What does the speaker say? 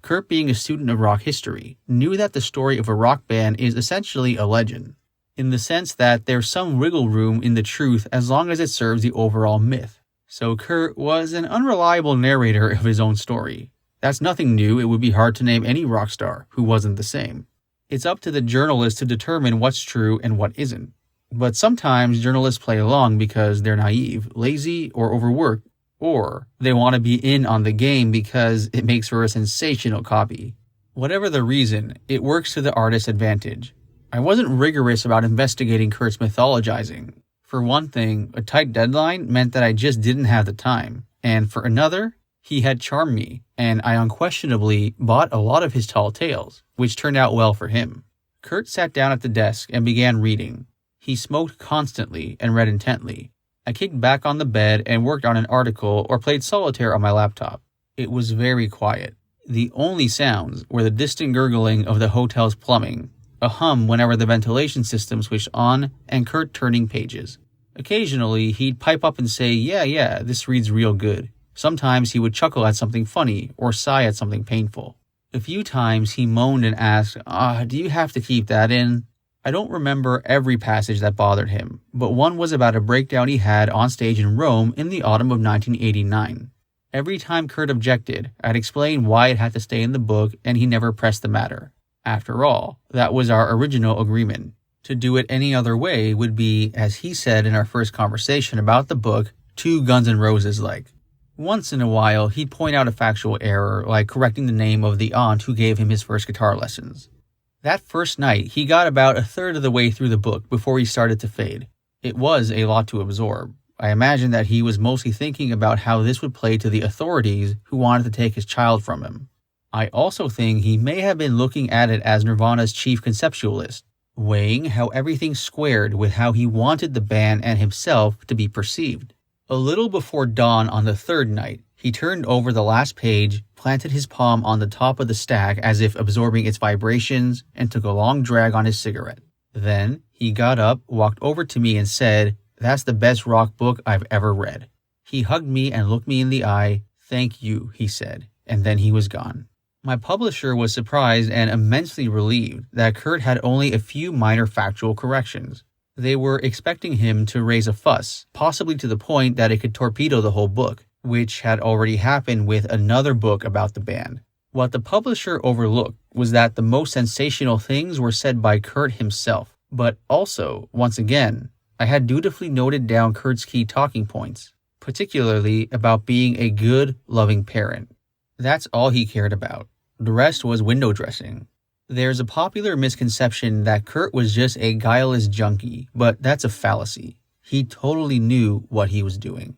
Kurt, being a student of rock history, knew that the story of a rock band is essentially a legend, in the sense that there's some wiggle room in the truth as long as it serves the overall myth. So Kurt was an unreliable narrator of his own story. That's nothing new. It would be hard to name any rock star who wasn't the same. It's up to the journalist to determine what's true and what isn't. But sometimes journalists play along because they're naive, lazy, or overworked, or they want to be in on the game because it makes for a sensational copy. Whatever the reason, it works to the artist's advantage. I wasn't rigorous about investigating Kurt's mythologizing. For one thing, a tight deadline meant that I just didn't have the time. And for another, he had charmed me, and I unquestionably bought a lot of his tall tales, which turned out well for him. Kurt sat down at the desk and began reading. He smoked constantly and read intently. I kicked back on the bed and worked on an article or played solitaire on my laptop. It was very quiet. The only sounds were the distant gurgling of the hotel's plumbing, a hum whenever the ventilation system switched on, and Kurt turning pages. Occasionally, he'd pipe up and say, yeah, this reads real good. Sometimes he would chuckle at something funny or sigh at something painful. A few times he moaned and asked, do you have to keep that in? I don't remember every passage that bothered him, but one was about a breakdown he had on stage in Rome in the autumn of 1989. Every time Kurt objected, I'd explain why it had to stay in the book, and he never pressed the matter. After all, that was our original agreement. To do it any other way would be, as he said in our first conversation about the book, too Guns N' Roses-like. Once in a while, he'd point out a factual error, like correcting the name of the aunt who gave him his first guitar lessons. That first night, he got about a third of the way through the book before he started to fade. It was a lot to absorb. I imagine that he was mostly thinking about how this would play to the authorities who wanted to take his child from him. I also think he may have been looking at it as Nirvana's chief conceptualist, weighing how everything squared with how he wanted the band and himself to be perceived. A little before dawn on the third night, he turned over the last page, planted his palm on the top of the stack as if absorbing its vibrations, and took a long drag on his cigarette. Then, he got up, walked over to me and said, "That's the best rock book I've ever read." He hugged me and looked me in the eye. "Thank you," he said, and then he was gone. My publisher was surprised and immensely relieved that Kurt had only a few minor factual corrections. They were expecting him to raise a fuss, possibly to the point that it could torpedo the whole book, which had already happened with another book about the band. What the publisher overlooked was that the most sensational things were said by Kurt himself, but also, once again, I had dutifully noted down Kurt's key talking points, particularly about being a good, loving parent. That's all he cared about. The rest was window dressing. There's a popular misconception that Kurt was just a guileless junkie, but that's a fallacy. He totally knew what he was doing.